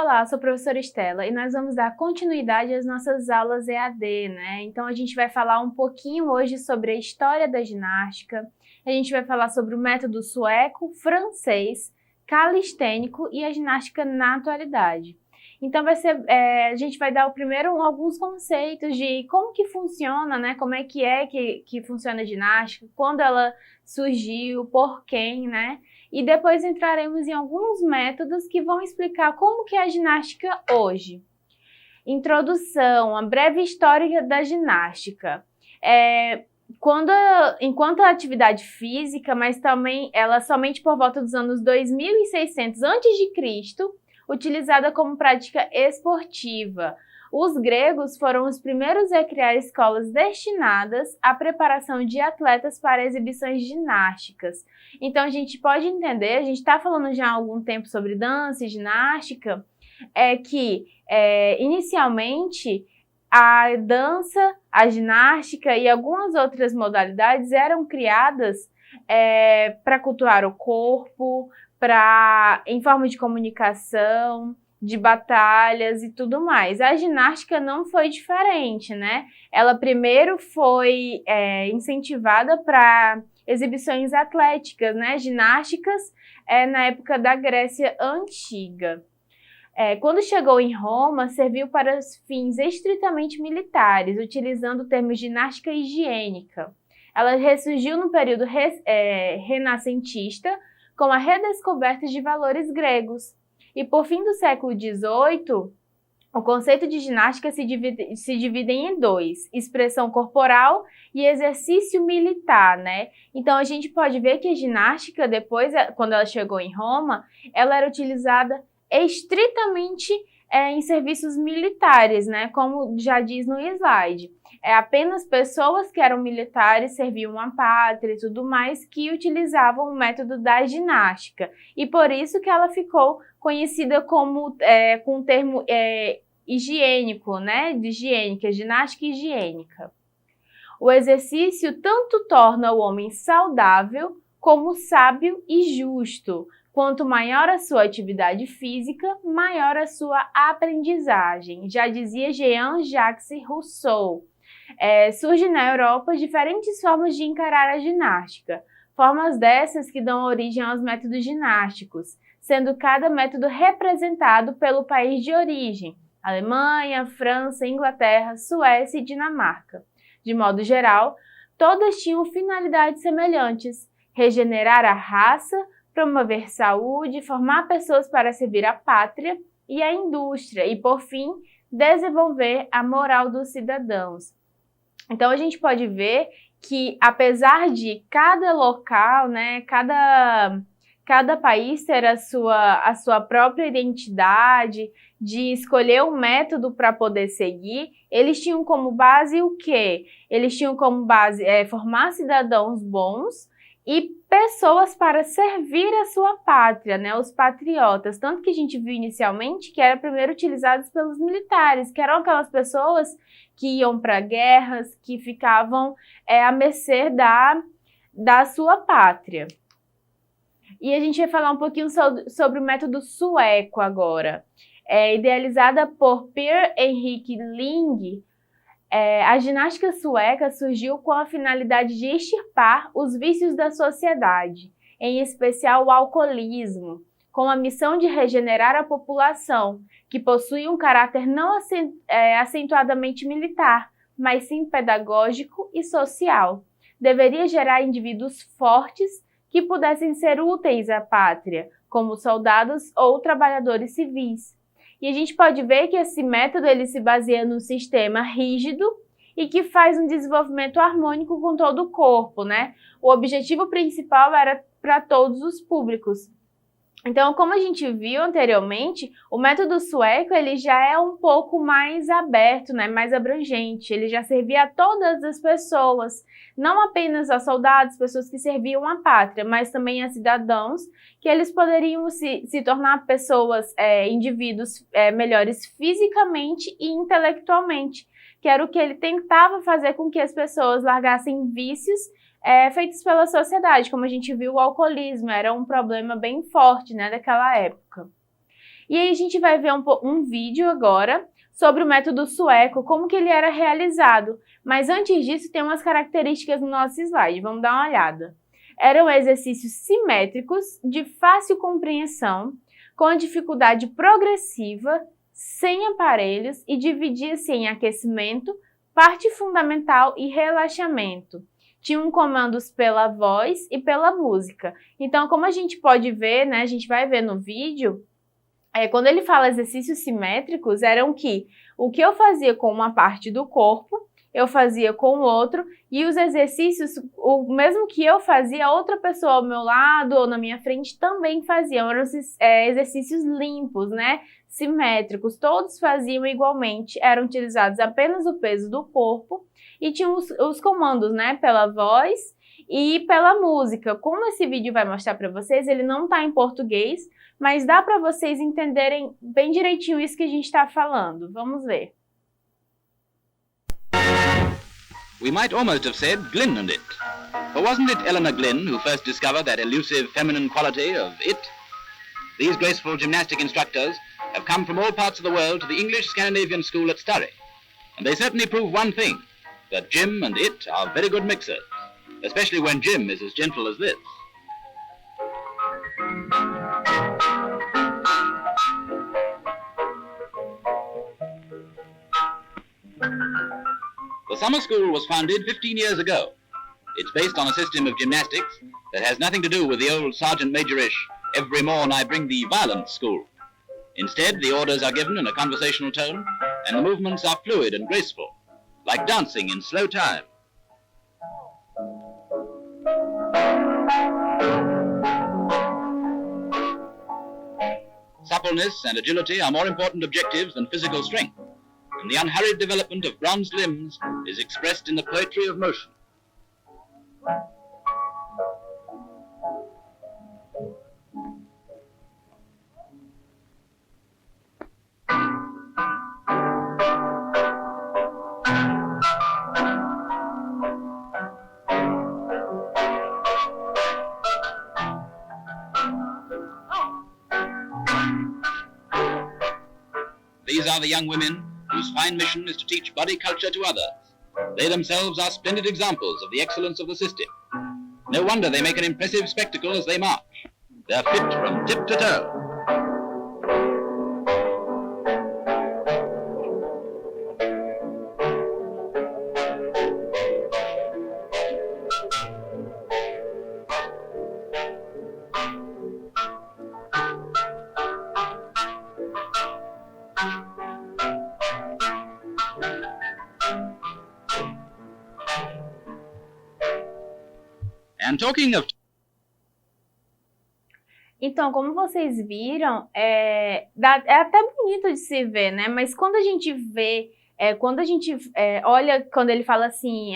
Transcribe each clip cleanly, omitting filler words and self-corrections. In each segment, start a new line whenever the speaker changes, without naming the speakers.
Olá, sou a professora Estela e nós vamos dar continuidade às nossas aulas EAD, né? Então a gente vai falar um pouquinho hoje sobre a história da ginástica, a gente vai falar sobre o método sueco, francês, calistênico e a ginástica na atualidade. Então a gente vai dar primeiro alguns conceitos de como que funciona, né? Como é que funciona a ginástica, quando ela surgiu, por quem, né? E depois entraremos em alguns métodos que vão explicar como que é a ginástica hoje. Introdução, a breve história da ginástica. Enquanto a atividade física, mas também ela somente por volta dos anos 2600 a.C., utilizada como prática esportiva. Os gregos foram os primeiros a criar escolas destinadas à preparação de atletas para exibições ginásticas. Então a gente pode entender, a gente está falando já há algum tempo sobre dança e ginástica, inicialmente a dança, a ginástica e algumas outras modalidades eram criadas para cultuar o corpo, em forma de comunicação, de batalhas e tudo mais. A ginástica não foi diferente, né? Ela primeiro foi incentivada para exibições atléticas, né? Ginásticas na época da Grécia Antiga. Quando chegou em Roma, serviu para os fins estritamente militares, utilizando o termo ginástica higiênica. Ela ressurgiu no período renascentista com a redescoberta de valores gregos. E por fim do século XVIII, o conceito de ginástica se divide em dois: expressão corporal e exercício militar, né? Então a gente pode ver que a ginástica, depois, quando ela chegou em Roma, ela era utilizada estritamente em serviços militares, né? Como já diz no slide. Apenas pessoas que eram militares, serviam à pátria e tudo mais, que utilizavam o método da ginástica. E por isso que ela ficou conhecida como, com o termo higiênico, né? De higiênica, ginástica higiênica. O exercício tanto torna o homem saudável como sábio e justo. Quanto maior a sua atividade física, maior a sua aprendizagem. Já dizia Jean-Jacques Rousseau. Surgem na Europa diferentes formas de encarar a ginástica. Formas dessas que dão origem aos métodos ginásticos, sendo cada método representado pelo país de origem: Alemanha, França, Inglaterra, Suécia e Dinamarca. De modo geral, todas tinham finalidades semelhantes: regenerar a raça, promover saúde, formar pessoas para servir a pátria e a indústria e, por fim, desenvolver a moral dos cidadãos. Então a gente pode ver que, apesar de cada local, né, cada país ter a sua própria identidade, de escolher um método para poder seguir, eles tinham como base o quê? Eles tinham como base formar cidadãos bons e pessoas para servir a sua pátria, né? Os patriotas. Tanto que a gente viu inicialmente que era primeiro utilizados pelos militares, que eram aquelas pessoas que iam para guerras, que ficavam à mercê da sua pátria. E a gente vai falar um pouquinho sobre o método sueco agora. Idealizada por Per-Henrik Ling, a ginástica sueca surgiu com a finalidade de extirpar os vícios da sociedade, em especial o alcoolismo, com a missão de regenerar a população, que possui um caráter não acentuadamente militar, mas sim pedagógico e social. Deveria gerar indivíduos fortes que pudessem ser úteis à pátria, como soldados ou trabalhadores civis. E a gente pode ver que esse método ele se baseia num sistema rígido e que faz um desenvolvimento harmônico com todo o corpo, né? O objetivo principal era para todos os públicos. Então, como a gente viu anteriormente, o método sueco ele já é um pouco mais aberto, né? Mais abrangente. Ele já servia a todas as pessoas, não apenas a soldados, pessoas que serviam à pátria, mas também a cidadãos, que eles poderiam se tornar pessoas, indivíduos melhores fisicamente e intelectualmente, que era o que ele tentava fazer com que as pessoas largassem vícios feitos pela sociedade. Como a gente viu, o alcoolismo era um problema bem forte, né, daquela época. E aí a gente vai ver um vídeo agora sobre o método sueco, como que ele era realizado. Mas antes disso, tem umas características no nosso slide, vamos dar uma olhada. Eram exercícios simétricos, de fácil compreensão, com dificuldade progressiva, sem aparelhos e dividia-se em aquecimento, parte fundamental e relaxamento. Tinham comandos pela voz e pela música. Então, como a gente pode ver, né, a gente vai ver no vídeo, quando ele fala exercícios simétricos, eram que o que eu fazia com uma parte do corpo, eu fazia com o outro, e os exercícios, o mesmo que eu fazia, outra pessoa ao meu lado ou na minha frente também faziam. Eram exercícios limpos, né? Simétricos, todos faziam igualmente, eram utilizados apenas o peso do corpo e tinham os comandos, né? Pela voz e pela música. Como esse vídeo vai mostrar para vocês, ele não está em português, mas dá para vocês entenderem bem direitinho isso que a gente está falando. Vamos ver.
We might almost have said Glyn and it. For wasn't it Eleanor Glyn who first discovered that elusive feminine quality of it? These graceful gymnastic instructors have come from all parts of the world to the English Scandinavian school at Sturry. And they certainly prove one thing, that Jim and it are very good mixers, especially when Jim is as gentle as this. The summer school was founded 15 years ago. It's based on a system of gymnastics that has nothing to do with the old Sergeant Major-ish, every morn I bring thee violence school. Instead, the orders are given in a conversational tone, and the movements are fluid and graceful, like dancing in slow time. Suppleness and agility are more important objectives than physical strength, and the unhurried development of bronzed limbs is expressed in the poetry of motion. These are the young women whose fine mission is to teach body culture to others. They themselves are splendid examples of the excellence of the system. No wonder they make an impressive spectacle as they march. They're fit from tip to toe. And talking of...
Então, como vocês viram, é até bonito de se ver, né? Mas quando a gente vê, olha, quando ele fala assim,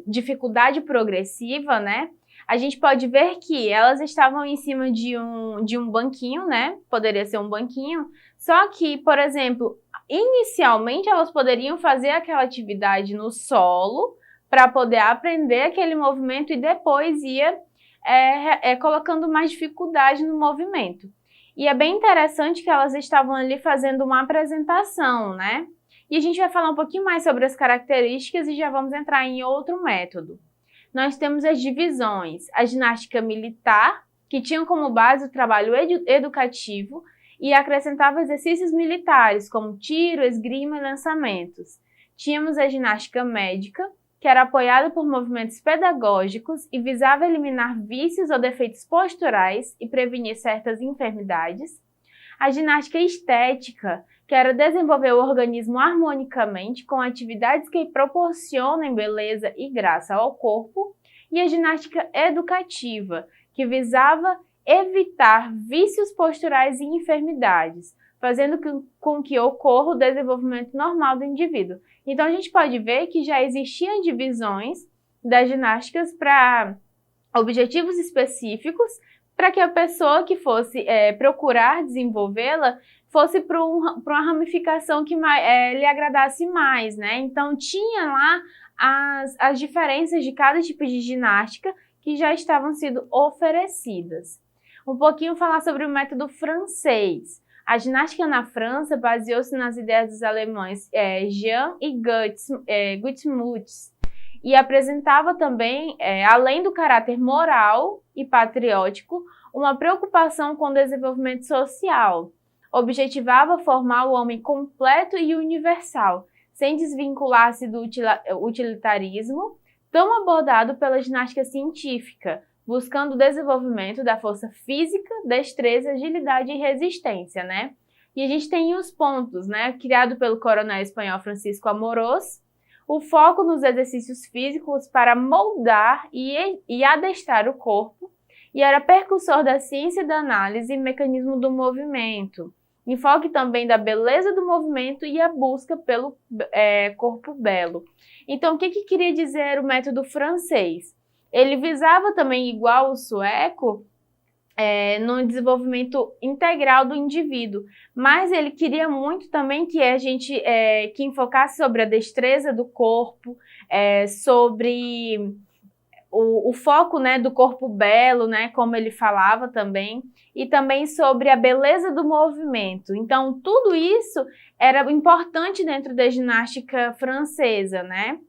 dificuldade progressiva, né? A gente pode ver que elas estavam em cima de um banquinho, né? Poderia ser um banquinho. Só que, por exemplo, inicialmente elas poderiam fazer aquela atividade no solo para poder aprender aquele movimento e depois ia colocando mais dificuldade no movimento. E é bem interessante que elas estavam ali fazendo uma apresentação, né? E a gente vai falar um pouquinho mais sobre as características e já vamos entrar em outro método. Nós temos as divisões, a ginástica militar, que tinha como base o trabalho educativo e acrescentava exercícios militares, como tiro, esgrima e lançamentos. Tínhamos a ginástica médica, que era apoiada por movimentos pedagógicos e visava eliminar vícios ou defeitos posturais e prevenir certas enfermidades. A ginástica estética, que era desenvolver o organismo harmonicamente com atividades que proporcionem beleza e graça ao corpo. E a ginástica educativa, que visava evitar vícios posturais e enfermidades, fazendo com que ocorra o desenvolvimento normal do indivíduo. Então, a gente pode ver que já existiam divisões das ginásticas para objetivos específicos, para que a pessoa que fosse procurar desenvolvê-la fosse para uma ramificação que lhe agradasse mais, né? Então, tinha lá as diferenças de cada tipo de ginástica que já estavam sendo oferecidas. Um pouquinho falar sobre o método francês. A ginástica na França baseou-se nas ideias dos alemães Jean e Gutsmuth, e apresentava também, além do caráter moral e patriótico, uma preocupação com o desenvolvimento social. Objetivava formar o homem completo e universal, sem desvincular-se do utilitarismo, tão abordado pela ginástica científica, buscando o desenvolvimento da força física, destreza, agilidade e resistência, né? E a gente tem os pontos, né? Criado pelo coronel espanhol Francisco Amorós, o foco nos exercícios físicos para moldar e adestrar o corpo, e era precursor da ciência da análise e mecanismo do movimento. Enfoque também da beleza do movimento e a busca pelo corpo belo. Então, o que queria dizer o método francês? Ele visava também, igual o sueco, no desenvolvimento integral do indivíduo, mas ele queria muito também que a gente que enfocasse sobre a destreza do corpo, sobre o foco, né, do corpo belo, né, como ele falava também, e também sobre a beleza do movimento. Então, tudo isso era importante dentro da ginástica francesa, né?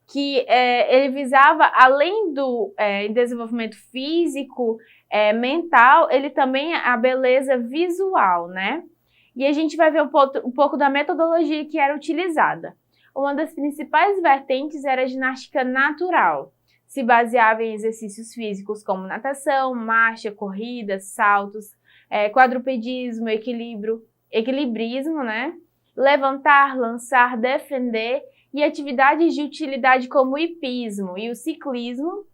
Que ele visava, além do desenvolvimento físico, mental, ele também a beleza visual, né? E a gente vai ver um pouco da metodologia que era utilizada. Uma das principais vertentes era a ginástica natural. Se baseava em exercícios físicos como natação, marcha, corrida, saltos, quadrupedismo, equilibrismo, né? Levantar, lançar, defender, e atividades de utilidade como o hipismo e o ciclismo,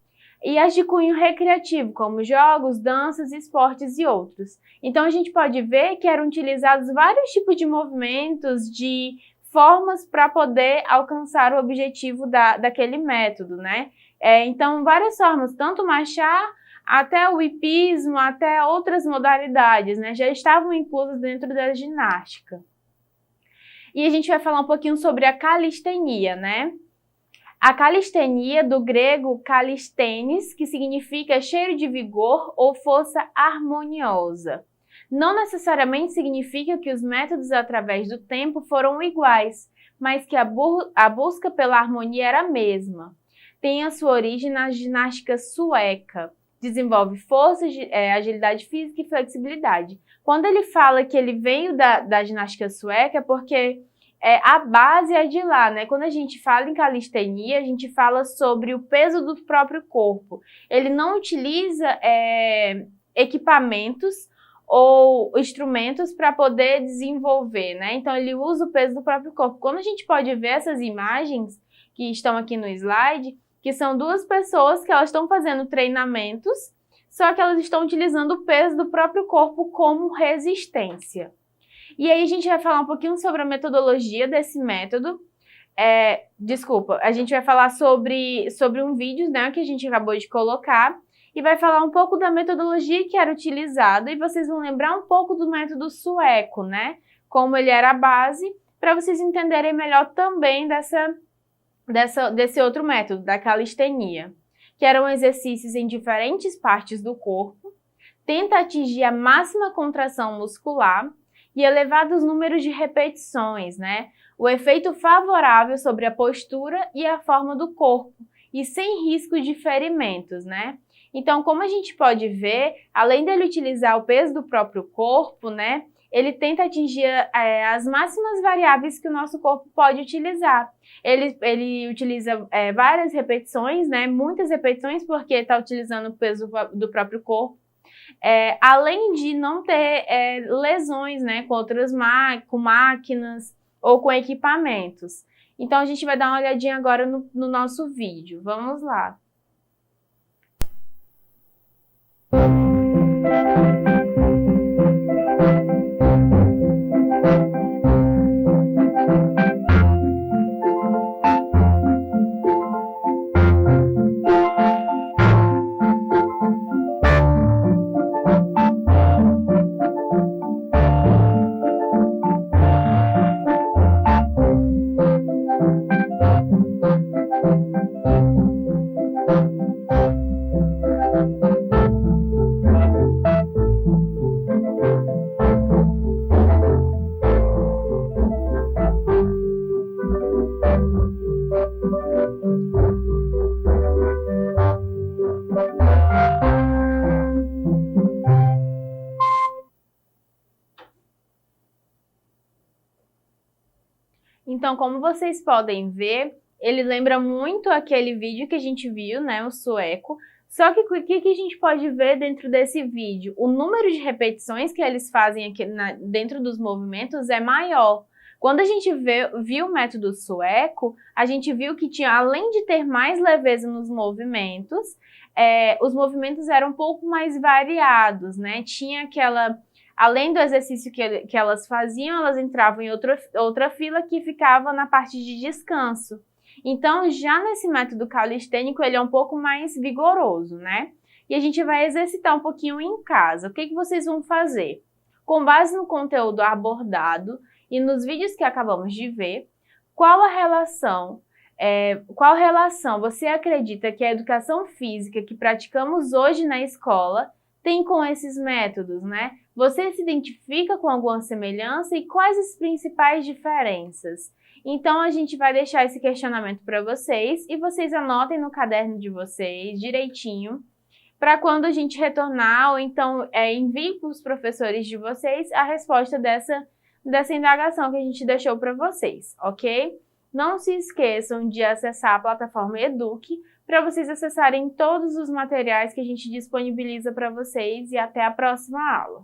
e as de cunho recreativo, como jogos, danças, esportes e outros. Então, a gente pode ver que eram utilizados vários tipos de movimentos, de formas para poder alcançar o objetivo daquele método, né? Então, várias formas, tanto marchar até o hipismo, até outras modalidades, né? Já estavam inclusas dentro da ginástica. E a gente vai falar um pouquinho sobre a calistenia, né? A calistenia, do grego kalistenes, que significa cheiro de vigor ou força harmoniosa. Não necessariamente significa que os métodos através do tempo foram iguais, mas que a busca pela harmonia era a mesma. Tem a sua origem na ginástica sueca. Desenvolve força, agilidade física e flexibilidade. Quando ele fala que ele veio da ginástica sueca, é porque a base é de lá, né? Quando a gente fala em calistenia, a gente fala sobre o peso do próprio corpo. Ele não utiliza equipamentos ou instrumentos para poder desenvolver, né? Então, ele usa o peso do próprio corpo. Quando a gente pode ver essas imagens que estão aqui no slide, que são duas pessoas que elas estão fazendo treinamentos, só que elas estão utilizando o peso do próprio corpo como resistência. E aí a gente vai falar um pouquinho sobre a metodologia desse método. A gente vai falar sobre um vídeo, né, que a gente acabou de colocar, e vai falar um pouco da metodologia que era utilizada, e vocês vão lembrar um pouco do método sueco, né, como ele era a base, para vocês entenderem melhor também desse outro método, da calistenia, que eram exercícios em diferentes partes do corpo, tenta atingir a máxima contração muscular e elevados números de repetições, né? O efeito favorável sobre a postura e a forma do corpo, e sem risco de ferimentos, né? Então, como a gente pode ver, além dele utilizar o peso do próprio corpo, né? Ele tenta atingir as máximas variáveis que o nosso corpo pode utilizar. Ele utiliza várias repetições, né? Muitas repetições, porque está utilizando o peso do próprio corpo. Além de não ter lesões, né? Com máquinas ou com equipamentos. Então, a gente vai dar uma olhadinha agora no nosso vídeo. Vamos lá. Então, como vocês podem ver, ele lembra muito aquele vídeo que a gente viu, né, o sueco. Só que o que a gente pode ver dentro desse vídeo? O número de repetições que eles fazem aqui dentro dos movimentos é maior. Quando a gente viu o método sueco, a gente viu que tinha, além de ter mais leveza nos movimentos, os movimentos eram um pouco mais variados, né? Tinha aquela... Além do exercício que elas faziam, elas entravam em outra fila que ficava na parte de descanso. Então, já nesse método calistênico, ele é um pouco mais vigoroso, né? E a gente vai exercitar um pouquinho em casa. O que vocês vão fazer? Com base no conteúdo abordado e nos vídeos que acabamos de ver, qual relação você acredita que a educação física que praticamos hoje na escola tem com esses métodos, né? Você se identifica com alguma semelhança e quais as principais diferenças? Então, a gente vai deixar esse questionamento para vocês e vocês anotem no caderno de vocês direitinho para quando a gente retornar ou então envie para os professores de vocês a resposta dessa indagação que a gente deixou para vocês, ok? Não se esqueçam de acessar a plataforma Eduque para vocês acessarem todos os materiais que a gente disponibiliza para vocês e até a próxima aula.